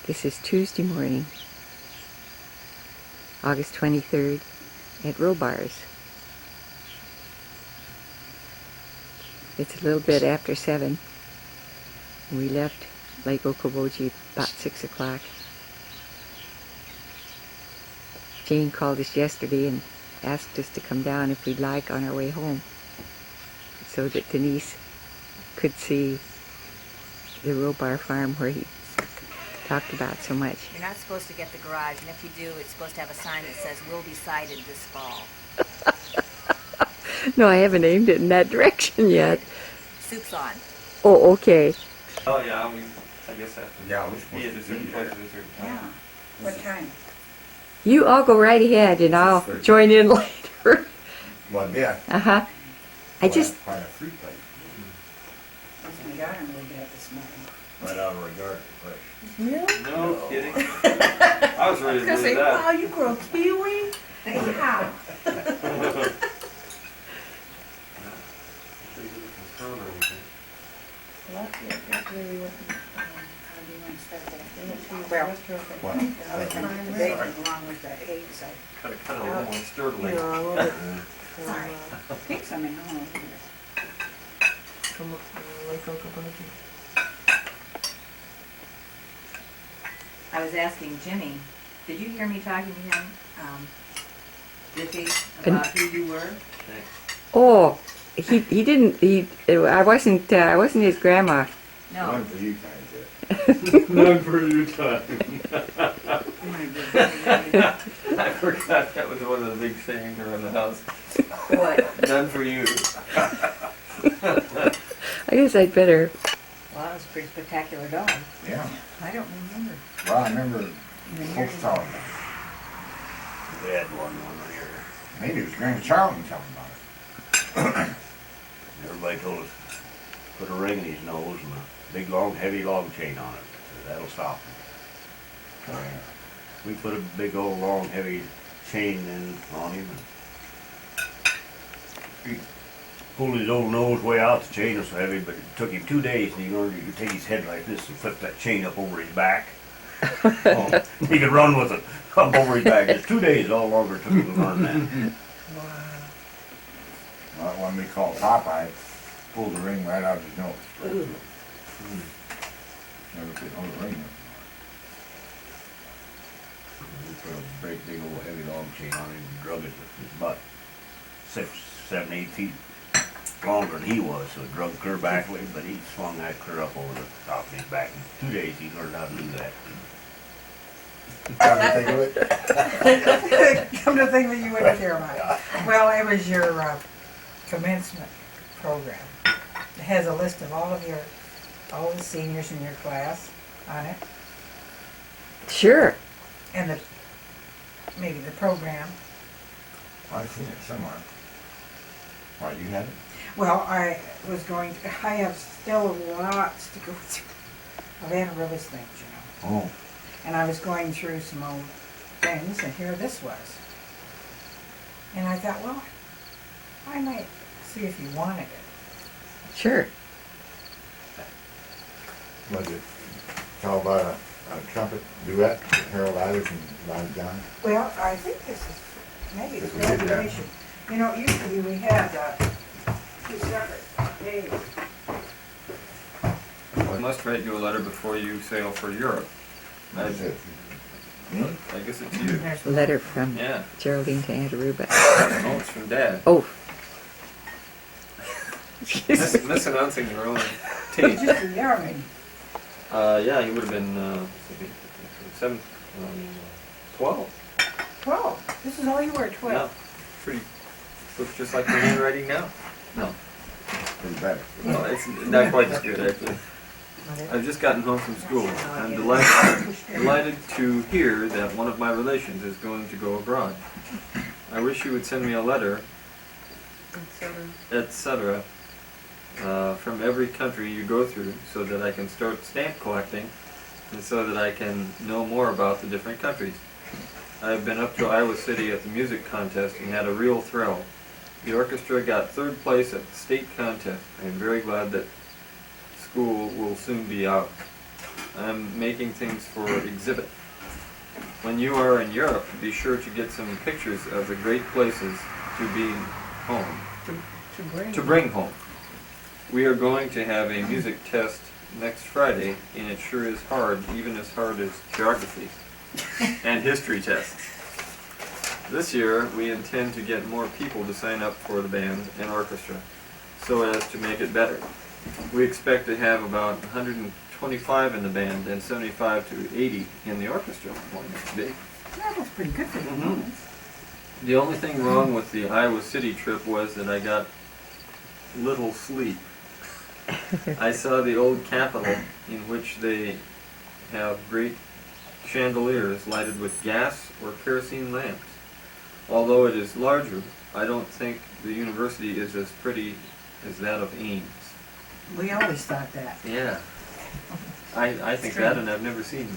This is Tuesday morning, August 23rd, at Robars. It's a little bit after 7. We left Lake Okoboji about 6 o'clock. Jane called us yesterday and asked us to come down if we'd like on our way home, so that Denise could see the Robar farm where he talked about so much. You're not supposed to get the garage, and if you do, it's supposed to have a sign that says, "Will be sighted this fall." No, I haven't aimed it in that direction yet. Soup's on. Oh, okay. Oh, yeah, I guess that. Yeah, we're Be at a certain place at a certain time. Yeah. What time? You all go right ahead and I'll 6:30. join in later. Well, yeah. Uh-huh. I just... Quite a fruit plate. That's my daughter moved out this morning. Right out of regard to fresh. Really? No kidding. I was ready to do that. Wow, you grow kiwi? How? Well, What? the bacon along with the eggs. Cut it a little more sturdily. Sorry. Pigs, I mean, oh. I was asking Jimmy, did you hear me talking to him, Vicky, about who you were? Oh, he didn't, I wasn't his grandma. No. One for you guys, None for you time. Oh my goodness. I forgot that was one of the big sayings around the house. What? None for you. I guess I'd better... Well, that was a pretty spectacular dog. Yeah. I don't remember. Well, I remember folks talking about We had one here. it. Maybe it was Grandma Charlton talking about it. Everybody told us put a ring in his nose and a big long heavy log chain on it. So that'll stop him. We put a big old long heavy chain in on him and he pulled his old nose way out. The chain was so heavy, but it took him 2 days and he learned he could take his head like this and flip that chain up over his back. Oh, he could run with it up over his back. Just 2 days, all longer it took him to learn that. Well, one we called Popeye pulled the ring right out of his nose. Never could hold the ring. We put a great big old heavy log chain on him and drug it. It was about 6, 7, 8 feet longer than he was, so it drug clear back with him, but he swung that clear up over the top of his back. In 2 days he learned how to do that. Come to think of it. Come to think that you wouldn't care about it. Well, it was your commencement program. It has a list of all the seniors in your class on it, Sure. and maybe the program. I've seen it somewhere. Why, you had it? Well, I have still lots to go through of Anna Rivers things, you know. Oh. And I was going through some old things, and here this was. And I thought, well, I might see if you wanted it. Sure. Was it all about a trumpet duet with Harold Eilers and Ron John? Well, I think this is maybe it's This we did that. graduation. You know, usually we had 2 separate days. I must write you a letter before you sail for Europe. That's it. I guess it's you. There's A letter from Yeah. Geraldine to Aunt Aruba. Oh, it's from Dad. Oh. Misannouncing your own tape. just the Army. Yeah, he would have been 12. 12. This is all you were, 12. Yeah, pretty. Looks just like your handwriting now. No, Pretty better. no, it's not quite as good actually. I've just gotten home from school. I'm delighted to hear that one of my relations is going to go abroad. I wish you would send me a letter, etc., from every country you go through so that I can start stamp collecting and so that I can know more about the different countries. I've been up to Iowa City at the music contest and had a real thrill. The orchestra got 3rd place at the state contest. I am very glad that school will soon be out. I'm making things for exhibit. When you are in Europe, be sure to get some pictures of the great places to be home, to bring home. We are going to have a music test next Friday, and it sure is hard, even as hard as geography and history tests. This year, we intend to get more people to sign up for the band and orchestra, so as to make it better. We expect to have about 125 in the band and 75 to 80 in the orchestra. Boy, that's big. Yeah, that's pretty good for the Mhm. moments. The only thing wrong with the Iowa City trip was that I got little sleep. I saw the old Capitol, in which they have great chandeliers lighted with gas or kerosene lamps. Although it is larger, I don't think the university is as pretty as that of Ames. We always thought that. Yeah. I think that, and I've never seen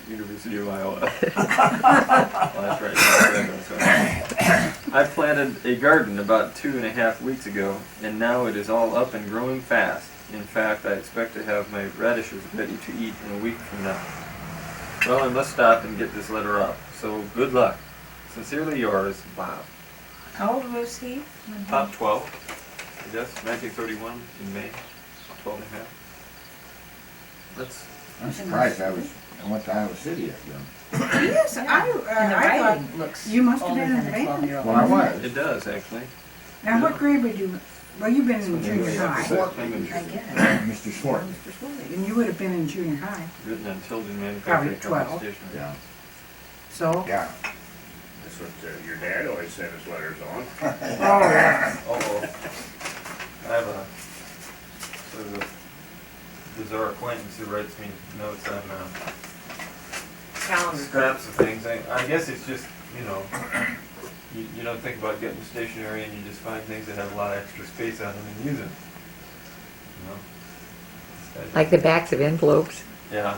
University of Iowa. Well, that's right. That's right. I planted a garden about 2.5 weeks ago, and now it is all up and growing fast. In fact, I expect to have my radishes ready to eat in a week from now. Well, I must stop and get this letter up. So good luck. Sincerely yours, Bob. How old was he? Top 12, I guess, 1931 in May, 12 and a half. I'm surprised I went to Iowa City that young. Yes, And the I writing thought, looks you must have older been in than the a band. 12-year-old. Well, I was. It does, actually. now what grade would you, well, you've been in junior high, I'm in I guess. Mr. Swart. Mr. Swilly. and you would have been in junior high, written on Tilden Probably Manufacturing 12. Company Station. Yeah. so, Yeah. That's what your dad always sent us letters on. oh, yeah. Uh-oh. I have a sort of bizarre acquaintance who writes me notes on Calendar. scraps of things. I guess it's just, you don't think about getting stationery and you just find things that have a lot of extra space on them and use them. You know? This guy's- Like the backs of envelopes. Yeah,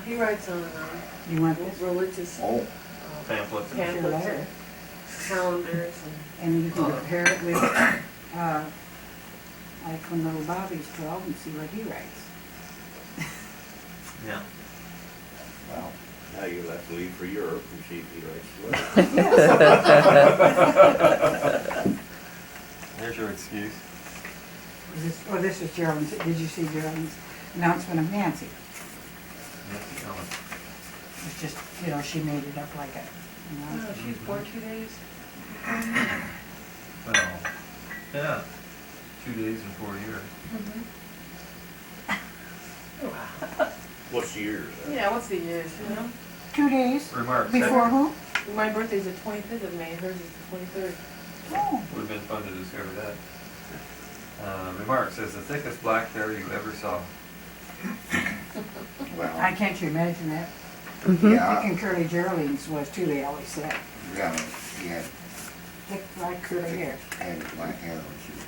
He writes on You want this? religious Oh, pamphlets. and- Your pamphlets letter. and calendars and And you can compare it with, like when little Bobby's 12 and see what he writes. Yeah. well, Now you'll have to leave for Europe and see if he writes letters. There's your excuse. This is Geraldine, did you see Geraldine's announcement of Nancy? Nancy Ellen. It's just, she made it up like a, oh, she's born 2 days. Well, yeah. 2 days and 4 years. What's yours? Yeah, what's the years, 2 days Remarks. before who? My birthday's the 25th of May, hers is the 23rd. Oh, Would have been fun to discover that. Remark says the thickest black hair you ever saw. well, can't you imagine that? yeah, Thick and curly Geraldine's was too, they always said. yeah, he had Thick, black, curly hair. black hair when she was.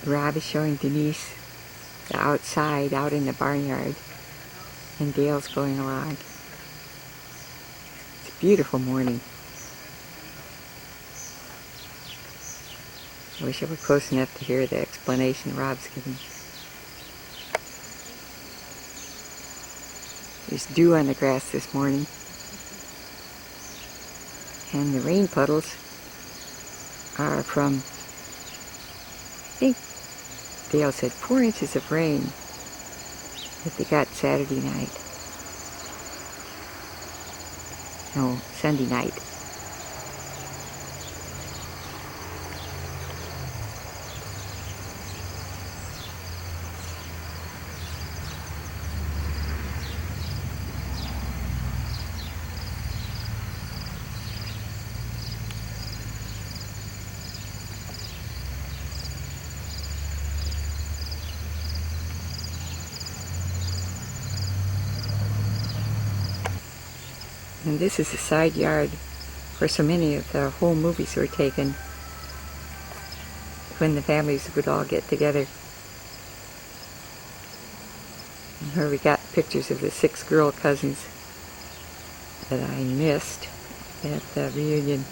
Rob is showing Denise the outside, out in the barnyard, and Dale's going along. It's a beautiful morning. I wish I were close enough to hear the explanation Rob's giving. There's dew on the grass this morning, and the rain puddles are from, I think Dale said 4 inches of rain that they got Saturday night. No, Sunday night. And this is the side yard where so many of the home movies were taken when the families would all get together. And here we got pictures of the 6 girl cousins that I missed at the reunion.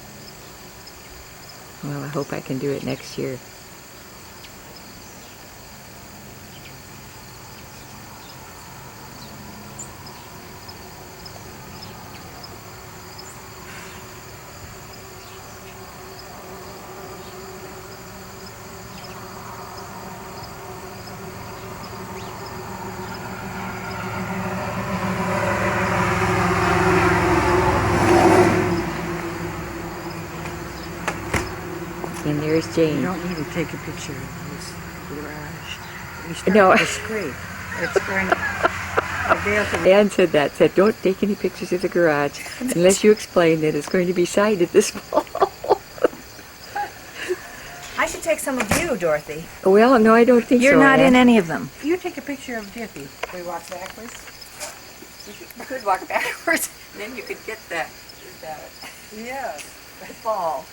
Well, I hope I can do it next year. And there's You Jane. don't need to take a picture of this garage. You start No. with a scrape. It's going to be Ann said that, said don't take any pictures of the garage unless you explain that it's going to be sided this fall. I should take some of you, Dorothy. Well, no, I don't think You're so, not Ann. in any of them. You take a picture of Jiffy. We walk backwards? You could walk backwards, and then you could get the Yes. fall.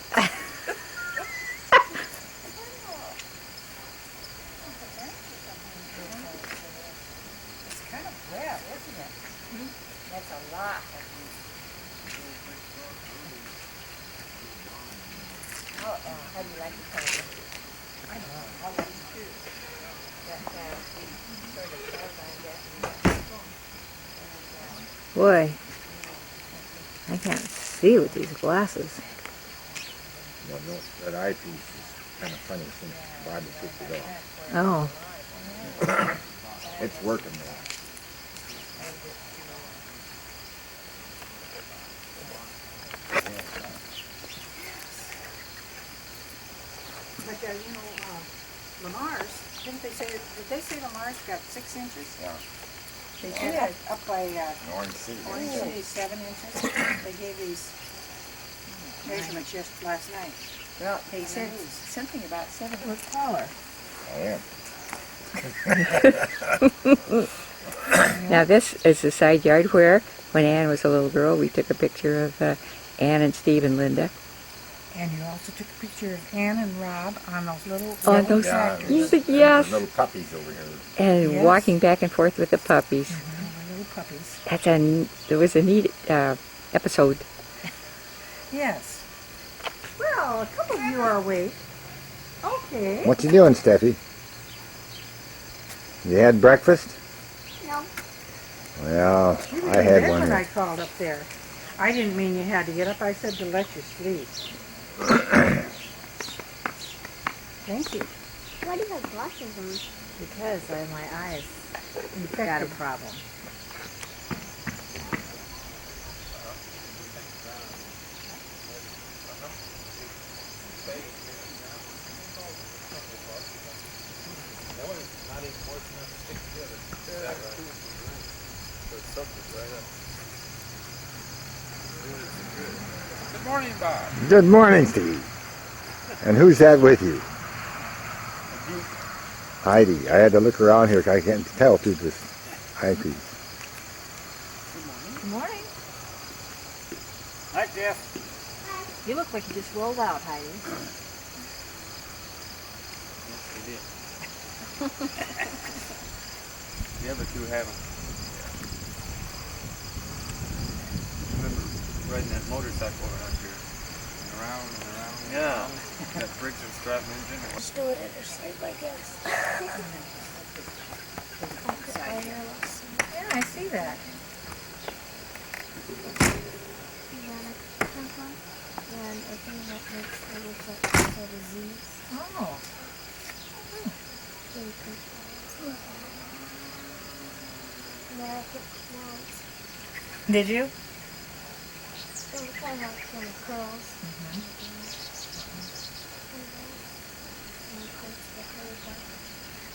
It's kind of wet, isn't it? That's a lot. How do you like the color? I don't know. I like it too. Boy, I can't see with these glasses. Well, no, that eyepiece is kind of funny since Bobby took it off. Oh, It's working now. But, Lamar's, did they say Lamar's got 6 inches? Yeah. They did it up by, Orange City. Orange City, 7 inches. They gave these measurements just last night. Well, they said something about 7 It was taller. I am. now this is the side yard where, when Ann was a little girl, we took a picture of Ann and Steve and Linda. And you also took a picture of Ann and Rob on those little On yellow those- tractors. Yes. Little puppies over here. And Yes. walking back and forth with the puppies. The little puppies. It was a neat episode. Yes. Well, a couple of you are awake. Okay. What you doing, Steffi? You had breakfast? No. Well, You were I in had bed one when I here. called up there. I didn't mean you had to get up. I said to let you sleep. Thank you. Why do you have glasses on? Because my eyes got a problem. Good morning, Bob. Good morning, Steve. And who's that with you? Heidi. I had to look around here 'cause I can't tell through this eyepiece. Good morning. Hi, Jeff. You look like you just rolled out, Heidi. The other two haven't. Remember riding that motorcycle around here? And around and around. Yeah. That Briggs and Stratton engine. Just do it in your sleep, I guess. Yeah, I see that. And I think that makes it look like it's a disease. Oh. Really cool. Yeah, I think now Did you? it looks like how it's gonna curls.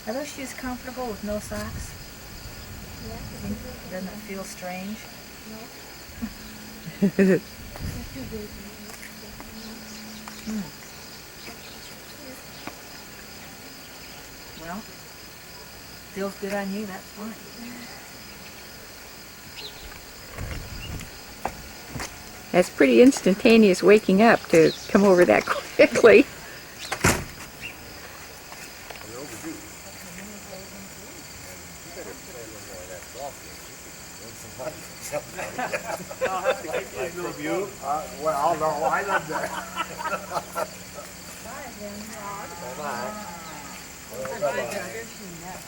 Are those shoes comfortable with no socks? Yeah, Doesn't it feel strange? they're too big. Well, feels good on you, that's fine. That's pretty instantaneous waking up to come over that quickly. Well, no, I love that. Bye-bye.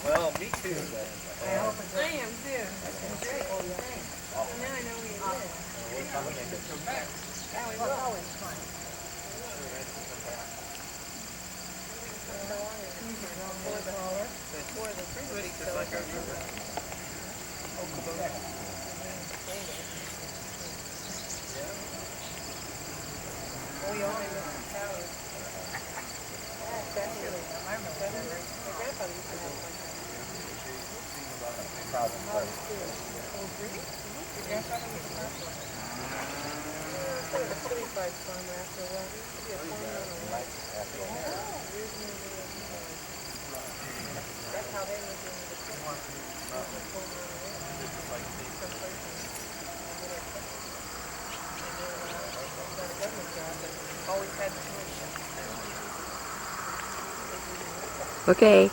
Well, me too. I am too. That's great. Thanks. Now I know where you live. We'll come again. Come back. Yeah, we will. Always fun. Everybody just like our river. We only live in towers. Especially, my grandfather used to have one. Oh, really? Your grandfather was a farmer? He was a certified farmer after a while. He used to be a farmer. That's how they lived in the Okay.